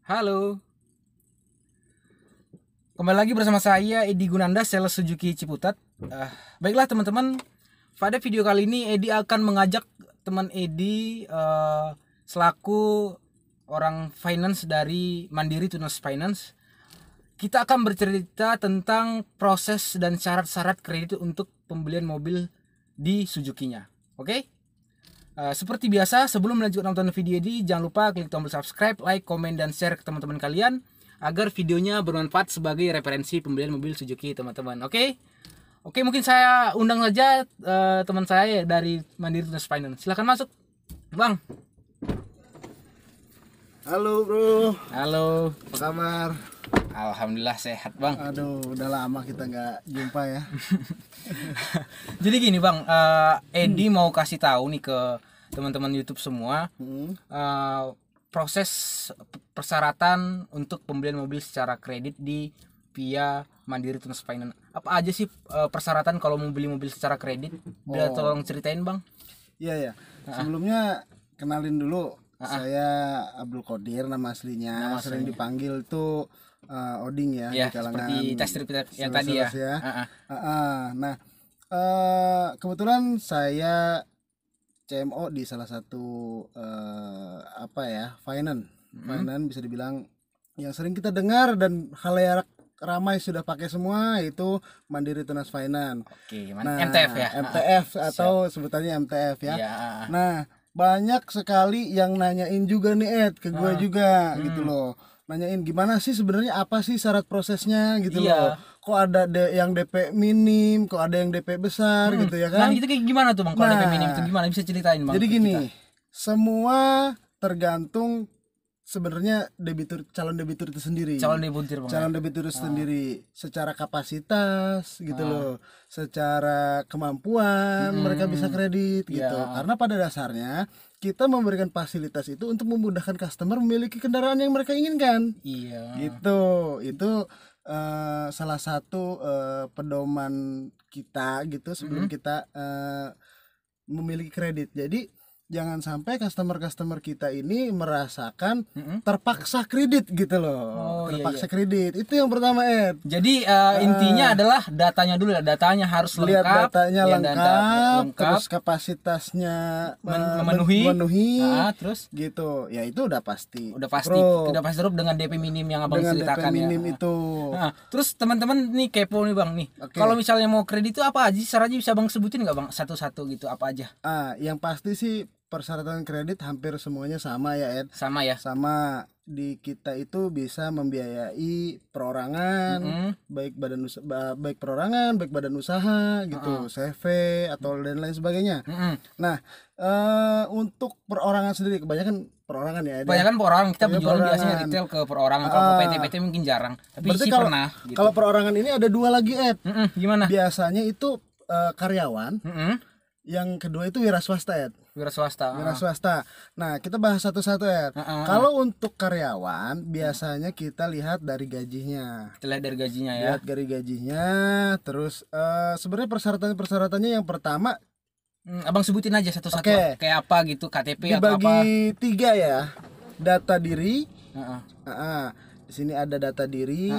Halo, kembali lagi bersama saya Edi Gunanda, sales Suzuki Ciputat. Baiklah teman-teman, pada video kali ini Edi akan mengajak teman Edi selaku orang finance dari Mandiri Tunas Finance. Kita akan bercerita tentang proses dan syarat-syarat kredit untuk pembelian mobil di Suzuki-nya. Oke? Seperti biasa, sebelum melanjutkan nonton video ini, jangan lupa klik tombol subscribe, like, komen, dan share ke teman-teman kalian agar videonya bermanfaat sebagai referensi pembelian mobil Suzuki teman-teman. Oke? Oke, mungkin saya undang saja teman saya dari Mandiri Tunas Finance. Silahkan masuk, Bang. Halo bro. Halo. Apa kabar? Alhamdulillah sehat, Bang. Aduh, udah lama kita nggak jumpa ya. Jadi gini, Bang, Edi mau kasih tahu nih ke teman-teman YouTube semua proses persyaratan untuk pembelian mobil secara kredit di via Mandiri Tunas Finance. Apa aja sih persyaratan kalau mau beli mobil secara kredit? Bisa tolong ceritain, Bang. Iya ya. Sebelumnya kenalin dulu. Saya Abdul Qadir, nama aslinya. Sering dipanggil tuh Oding ya, Ya, di kalangan seperti tes strip yang tadi ya. Nah, kebetulan saya CMO di salah satu finance bisa dibilang yang sering kita dengar dan khalayak ramai sudah pakai semua, itu Mandiri Tunas Finance. Oke, MTF ya. MTF atau sebutannya MTF ya. Nah, banyak sekali yang nanyain juga nih ke gue juga gitu loh. Nanyain gimana sih sebenarnya, apa sih syarat prosesnya gitu loh. Kok ada yang DP minim, kok ada yang DP besar gitu ya kan. Nah, itu kayak gimana tuh, Bang? Kalau DP minim itu gimana? Bisa ceritain, Bang? Jadi gini, semua tergantung sebenarnya calon debitur itu sendiri. Calon debitur itu sendiri secara kapasitas gitu loh, secara kemampuan mereka bisa kredit gitu. Karena pada dasarnya kita memberikan fasilitas itu untuk memudahkan customer memiliki kendaraan yang mereka inginkan. Iya. Gitu. Itu salah satu pedoman kita gitu sebelum kita memiliki kredit. Jadi jangan sampai customer kita ini merasakan terpaksa kredit gitu loh. Terpaksa kredit. Itu yang pertama, Ed. Jadi intinya adalah datanya dulu ya. Datanya harus lengkap. Lihat datanya lengkap, terus kapasitasnya memenuhi. Terus gitu. Ya itu udah pasti. Udah pasti drop dengan DP minim yang Abang ceritakan DP minim itu. Nah, terus teman-teman nih kepo nih, Bang nih. Kalau misalnya mau kredit itu apa aja syaratnya, bisa Bang sebutin nggak, Bang? Satu-satu gitu, apa aja? Yang pasti sih persyaratan kredit hampir semuanya sama ya, Ed. Sama ya. Sama. Di kita itu bisa membiayai perorangan, baik perorangan, baik badan usaha gitu, CV atau dan lain sebagainya. Nah, untuk perorangan sendiri kebanyakan perorangan ya. Kebanyakan perorangan, kita berjualan biasanya retail ke perorangan. Kalau ke PT mungkin jarang. Tapi sih pernah gitu. Kalau perorangan ini ada dua lagi, Ed. Gimana? Biasanya itu karyawan. Yang kedua itu wira swasta, Ed. Wira swasta. Nah, kita bahas satu-satu, Ed. Kalau untuk karyawan biasanya kita lihat dari gajinya. Kita lihat dari gajinya ya. Lihat dari gajinya. Terus sebenarnya persyaratannya yang pertama, Abang sebutin aja satu-satu. Kayak apa gitu, KTP atau apa? Dibagi 3 ya. Data diri. Di sini ada data diri.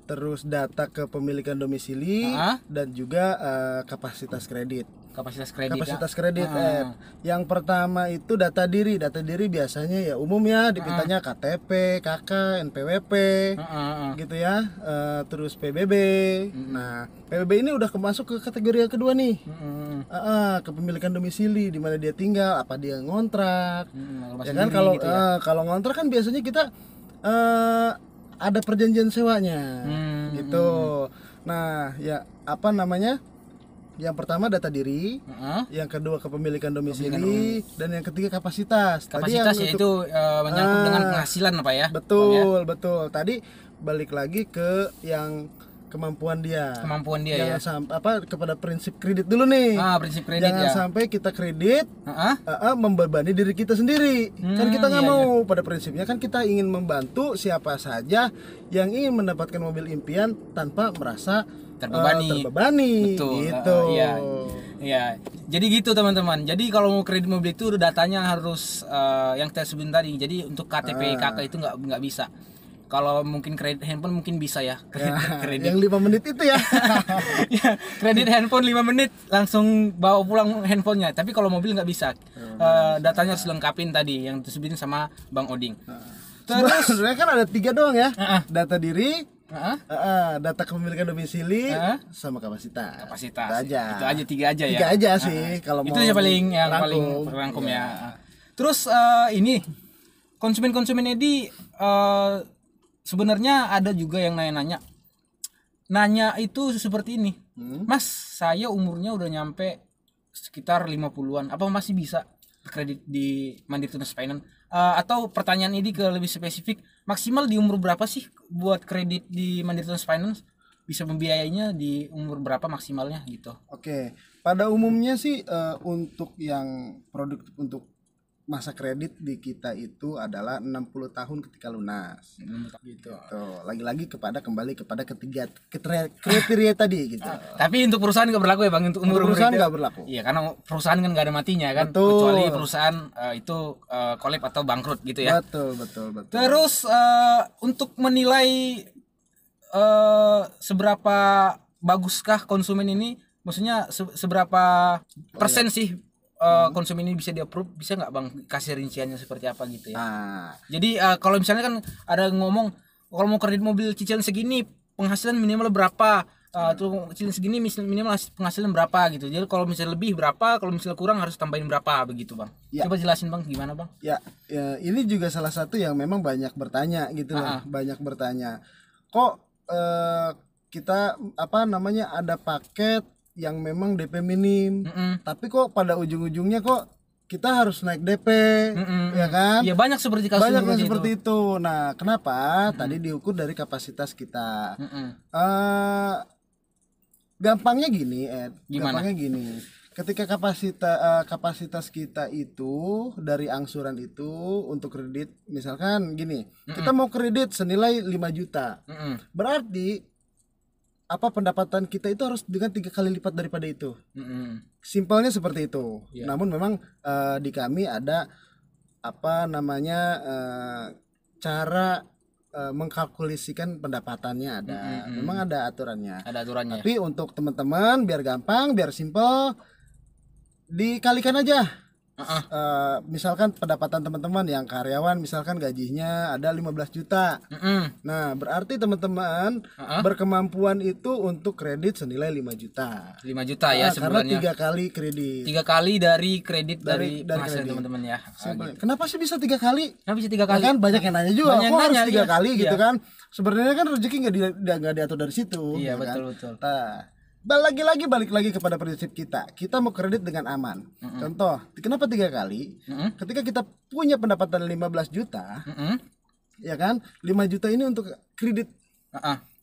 Terus data kepemilikan domisili dan juga kapasitas kredit. Kapasitas kredit. Yang pertama itu data diri. Data diri biasanya ya umum ya, dipintanya KTP, KK, NPWP, gitu ya. Terus PBB. Nah, PBB ini udah masuk ke kategori yang kedua nih. Kepemilikan domisili, di mana dia tinggal, apa dia ngontrak. Ya kan, kalau gitu ya? Kalau ngontrak kan biasanya kita ada perjanjian sewanya, gitu. Nah, ya apa namanya? Yang pertama data diri, yang kedua kepemilikan domisili, dan yang ketiga kapasitas. Kapasitas yaitu menyangkut dengan penghasilan apa ya? Betul. Tadi balik lagi ke yang kemampuan dia. Jangan sampai kepada prinsip kredit dulu nih. Prinsip kredit. Jangan sampai kita kredit membebani diri kita sendiri. Kan kita nggak mau. Pada prinsipnya kan kita ingin membantu siapa saja yang ingin mendapatkan mobil impian tanpa merasa terbebani. Betul. Gitu. Iya. Jadi gitu teman-teman. Jadi kalau mau kredit mobil itu datanya harus yang kita sebutin tadi. Jadi untuk KTP kakak itu nggak bisa. Kalau mungkin kredit handphone mungkin bisa ya. Kredit. Yang 5 menit itu ya. Ya, kredit handphone 5 menit langsung bawa pulang handphonenya. Tapi kalau mobil nggak bisa. Datanya harus lengkapin tadi yang disebutin sama Bang Oding. Terus sebenarnya kan ada 3 doang ya. Data diri, data kepemilikan domisili, sama kapasitas. Itu aja 3 aja ya. 3 aja sih kalau itu mau. Itu paling rangkum ya. Terus ini konsumen Edi sebenarnya ada juga yang nanya itu seperti ini. Mas, saya umurnya udah nyampe sekitar 50-an. Apa masih bisa kredit di Mandiri Tunas Finance? Atau pertanyaan ini ke lebih spesifik, maksimal di umur berapa sih buat kredit di Mandiri Tunas Finance? Bisa membiayainya di umur berapa maksimalnya gitu? Oke, pada umumnya sih untuk yang produk untuk masa kredit di kita itu adalah 60 tahun ketika lunas. Gitu. Tuh, lagi-lagi kembali kepada kriteria tadi gitu. Tapi untuk perusahaan nggak berlaku ya Bang, untuk perusahaan nggak berlaku. Iya, karena perusahaan kan nggak ada matinya kan. Betul. Kecuali perusahaan itu kolab atau bangkrut gitu ya. Betul. Terus untuk menilai seberapa baguskah konsumen ini, maksudnya seberapa persen sih konsumen ini bisa di-approve, bisa nggak Bang kasih rinciannya seperti apa gitu ya? Jadi kalau misalnya kan ada ngomong kalau mau kredit mobil cicilan segini penghasilan minimal berapa, tuh cicilan segini minimal penghasilan berapa gitu. Jadi kalau misalnya lebih berapa, kalau misalnya kurang harus tambahin berapa begitu Bang? Ya. Coba jelasin Bang gimana Bang? Ya, ini juga salah satu yang memang banyak bertanya gitu lah, banyak bertanya. Kok kita ada paket yang memang DP minim, tapi kok pada ujung-ujungnya kok kita harus naik DP, ya kan? Ya banyak seperti kasus seperti itu. Nah, kenapa? Tadi diukur dari kapasitas kita. Gampangnya gini, Gampangnya gini. Ketika kapasitas kita itu dari angsuran itu untuk kredit, misalkan gini, kita mau kredit senilai 5 juta. Berarti pendapatan kita itu harus dengan 3 kali lipat daripada itu. Simpelnya seperti itu. Namun memang di kami ada cara mengkalkulasikan pendapatannya ada. Memang ada aturannya. Tapi untuk teman-teman biar gampang, biar simpel, dikalikan aja. Misalkan pendapatan teman-teman yang karyawan misalkan gajinya ada 15 juta. Nah, berarti teman-teman berkemampuan itu untuk kredit senilai 5 juta. 5 juta ya sebulannya. Karena 3 kali kredit. 3 kali dari kredit dari penghasilan teman-teman ya. Gitu. Kenapa sih bisa 3 kali? Kenapa bisa 3 kali? Kan banyak yang nanya juga. Kok harus 3 kali gitu kan? Sebenarnya kan rezeki nggak diatur dari situ. Iya, betul. Betul. Nah, balik lagi kepada prinsip kita mau kredit dengan aman. Contoh, kenapa 3 kali? Ketika kita punya pendapatan 15 juta, ya kan, 5 juta ini untuk kredit,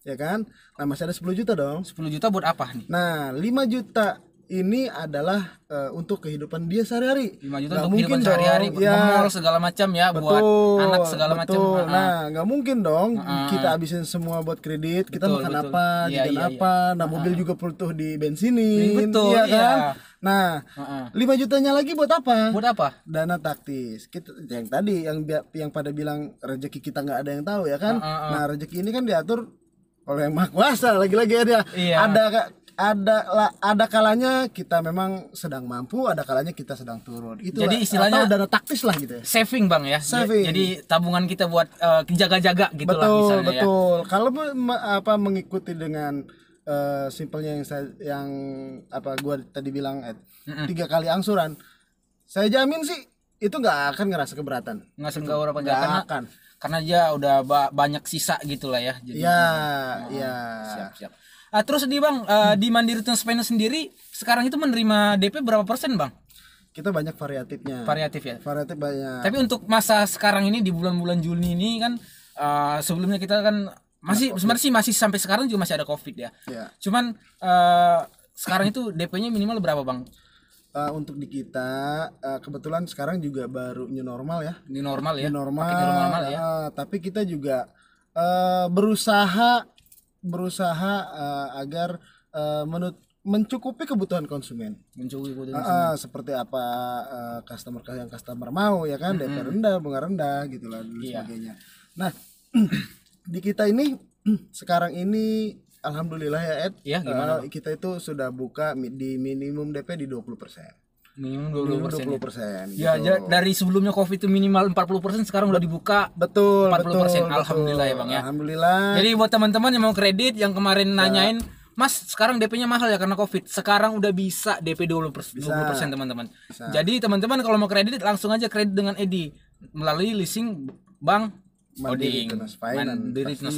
ya kan, nah masih ada 10 juta dong. 10 juta buat apa nih? Nah, 5 juta ini adalah untuk kehidupan dia sehari-hari. 5 juta untuk kehidupan sehari-hari, mall segala macam ya, buat anak segala macam. Nah, nggak mungkin dong kita habisin semua buat kredit. Kita makan apa, jajan apa. Nah, mobil juga butuh di bensinin, iya kan? Nah, 5 jutanya lagi buat apa? Buat apa? Dana taktis. Kita yang tadi yang pada bilang rezeki kita nggak ada yang tahu ya kan? Nah, rezeki ini kan diatur oleh Yang Maha Kuasa. Lagi-lagi ada kalanya kita memang sedang mampu, ada kalanya kita sedang turun. Itu jadi istilahnya dana taktis lah gitu ya. Saving Bang ya. Jadi tabungan kita buat jaga-jaga gitu lah misalnya. Betul. Kalau mengikuti dengan simpelnya yang gua tadi bilang 3 kali angsuran, saya jamin sih itu nggak akan ngerasa keberatan. Nggak karena dia udah banyak sisa gitulah ya. Jadi, siap. Terus Bang, di Mandiri Tunas Finance sendiri sekarang itu menerima DP berapa persen Bang? Kita banyak variatifnya. Variatif ya? Variatif banyak. Tapi untuk masa sekarang ini di bulan-bulan Juni ini kan sebelumnya kita kan Masih sebenarnya sih masih sampai sekarang juga masih ada Covid ya. Cuman sekarang itu DP-nya minimal berapa Bang? Untuk di kita kebetulan sekarang juga baru new normal ya. New normal ya. New normal ya. Tapi kita juga berusaha agar mencukupi kebutuhan konsumen. Seperti apa customer mau ya kan, DP rendah, bunga rendah gitu lah dan sebagainya. Nah, di kita ini sekarang ini alhamdulillah ya Ed, kita itu sudah buka di minimum DP di 20%. Minimum 20%. Ya, dari sebelumnya Covid itu minimal 40%, sekarang udah dibuka. Betul. 40%. Alhamdulillah ya Bang ya. Alhamdulillah. Jadi buat teman-teman yang mau kredit yang kemarin nanyain, Mas, sekarang DP-nya mahal ya karena Covid. Sekarang udah bisa DP 20% teman-teman. Jadi teman-teman kalau mau kredit langsung aja kredit dengan Edi melalui leasing Bank Mandiri Tunas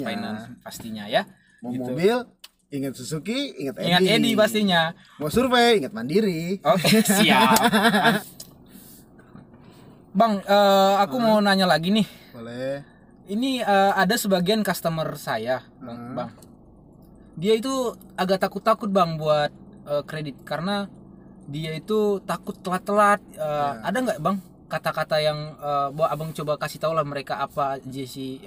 Finance pastinya ya. Mau gitu. Mobil ingat Suzuki, ingat Edi pastinya. Mau survei ingat Mandiri. Oke, siap. Bang, aku mau nanya lagi nih. Boleh. Ini ada sebagian customer saya, Bang. Dia itu agak takut-takut Bang buat kredit karena dia itu takut telat-telat. Ada nggak Bang kata-kata yang Abang coba kasih tahu lah mereka apa aja sih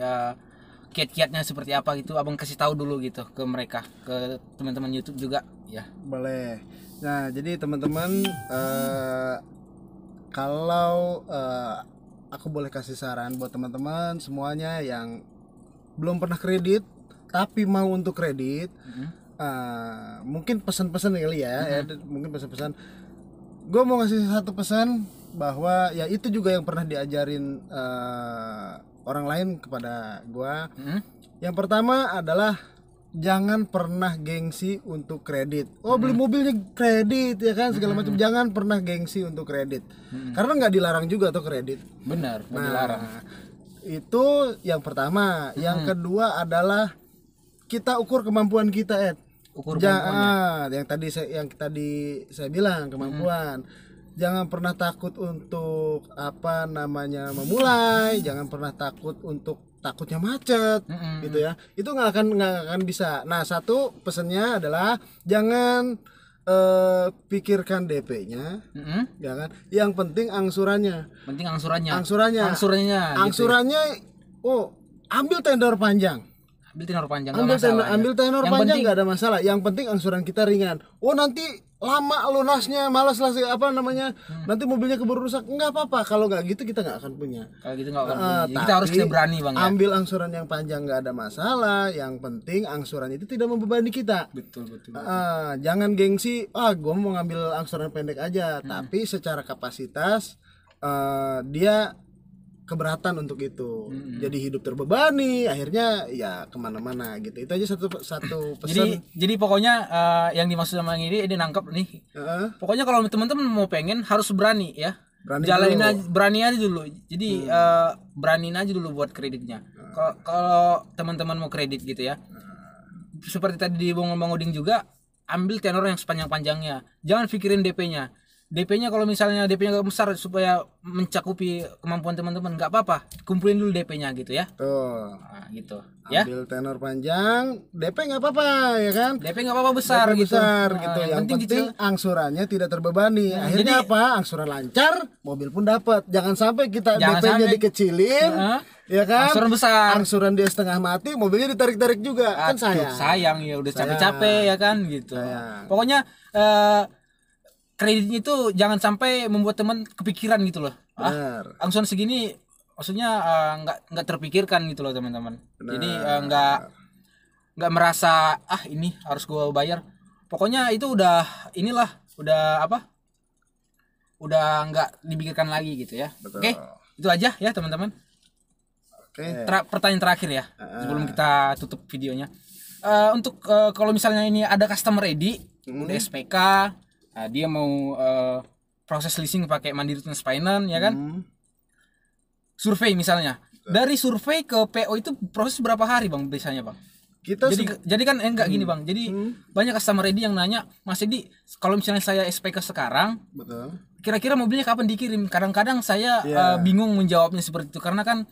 kiat-kiatnya seperti apa gitu, Abang kasih tahu dulu gitu ke mereka, ke teman-teman YouTube juga ya. Boleh. Nah, jadi teman-teman kalau aku boleh kasih saran buat teman-teman semuanya yang belum pernah kredit tapi mau untuk kredit, mungkin pesan-pesan kali ya, mungkin pesan-pesan. Gue mau ngasih satu pesan bahwa ya itu juga yang pernah diajarin orang lain kepada gua. Yang pertama adalah jangan pernah gengsi untuk kredit. Beli mobilnya kredit ya kan segala macam. Jangan pernah gengsi untuk kredit. Karena nggak dilarang juga tuh kredit. Benar, nggak dilarang. Itu yang pertama. Yang kedua adalah kita ukur kemampuan kita, Ed. Yang tadi saya bilang kemampuan. Jangan pernah takut untuk memulai, jangan pernah takut untuk takutnya macet, gitu ya. Itu nggak akan bisa. Nah, satu pesannya adalah jangan pikirkan DP-nya, ya kan. Yang penting angsurannya. Angsurannya. Gitu ya. Ambil tenor panjang. Ambil tenor panjang nggak ada masalah. Yang penting angsuran kita ringan. Nanti lama lunasnya, malas lah nanti mobilnya keburu rusak. Nggak apa-apa, kalau nggak gitu kita nggak akan punya. Kalau gitu nggak akan punya. Kita harus berani Bang ya. Ambil angsuran yang panjang nggak ada masalah. Yang penting angsuran itu tidak membebani kita. Betul. Jangan gengsi. Gue mau ngambil angsuran pendek aja. Tapi secara kapasitas dia keberatan untuk itu, jadi hidup terbebani, akhirnya ya kemana-mana gitu. Itu aja satu pesan. Jadi pokoknya yang dimaksud sama ini nangkep nih. Pokoknya kalau teman-teman mau pengen harus berani ya. Berani aja dulu. Jadi beraniin aja dulu buat kreditnya. Kalau teman-teman mau kredit gitu ya. Seperti tadi di Bang Oding juga, ambil tenor yang sepanjang-panjangnya. Jangan pikirin DP-nya. DP-nya kalau misalnya DP-nya gak besar supaya mencakupi kemampuan teman-teman, nggak apa-apa, kumpulin dulu DP-nya gitu ya. Tuh. Nah, gitu. Ambil tenor panjang, DP nggak apa-apa ya kan? DP nggak apa-apa besar gitu. Yang penting angsurannya tidak terbebani. Akhirnya apa? Angsuran lancar, mobil pun dapat. Jangan sampai kita DP-nya dikecilin. Ya kan? Angsuran besar. Angsuran dia setengah mati, mobilnya ditarik-tarik juga. Kan sayang ya, udah capek-capek ya kan gitu. Pokoknya kreditnya itu jangan sampai membuat teman kepikiran gitu loh. Angsuran segini maksudnya nggak terpikirkan gitu loh teman-teman. Jadi nggak merasa ini harus gue bayar. Pokoknya itu udah nggak dipikirkan lagi gitu ya. Oke, itu aja ya teman-teman. Pertanyaan terakhir ya sebelum kita tutup videonya. Untuk kalau misalnya ini ada customer ready udah SPK, dia mau proses leasing pakai Mandiri Tunas Finance ya kan, survei misalnya. Dari survei ke PO itu proses berapa hari Bang biasanya Bang? Jadi kan enggak gini Bang. Jadi banyak customer ready yang nanya, Mas Edi, kalau misalnya saya SPK sekarang, kira-kira mobilnya kapan dikirim? Kadang-kadang saya bingung menjawabnya seperti itu karena kan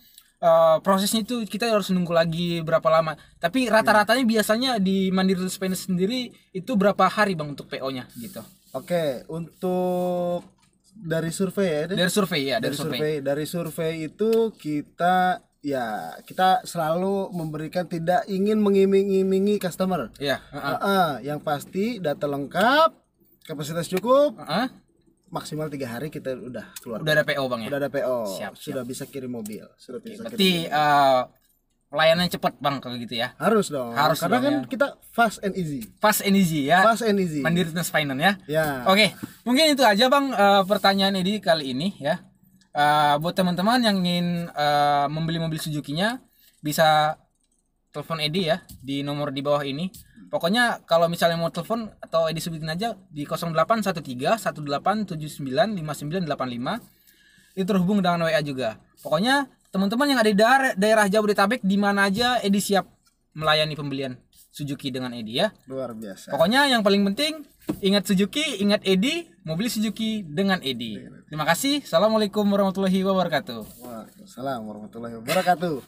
prosesnya itu kita harus nunggu lagi berapa lama. Tapi rata-ratanya biasanya di Mandiri Tools Finance sendiri itu berapa hari Bang untuk PO-nya gitu? Oke, untuk dari survei ya. Dari survei itu kita selalu memberikan, tidak ingin mengiming-imingi customer. Iya. Yang pasti data lengkap, kapasitas cukup. Maksimal 3 hari kita udah keluar. Udah ada PO Bang ya? Udah ada PO. Siap. Sudah bisa kirim mobil. Berarti pelayanan cepat Bang kalau gitu ya? Harus dong. Karena kan kita fast and easy. Fast and easy ya. Fast and easy. Mandiri Tools Finance ya. Ya. Oke, mungkin itu aja Bang pertanyaan Edi kali ini ya. Buat teman-teman yang ingin membeli mobil Suzuki-nya bisa telepon Edi ya di nomor di bawah ini. Pokoknya kalau misalnya mau telepon atau Edi sebutin aja di 0813 1879 5985. Itu terhubung dengan WA juga. Pokoknya teman-teman yang ada di daerah Jabodetabek di mana aja Edi siap melayani pembelian Suzuki dengan Edi ya. Luar biasa. Pokoknya yang paling penting ingat Suzuki, ingat Edi, mobil Suzuki dengan Edi. Terima kasih. Assalamualaikum warahmatullahi wabarakatuh. Waalaikumsalam warahmatullahi wabarakatuh.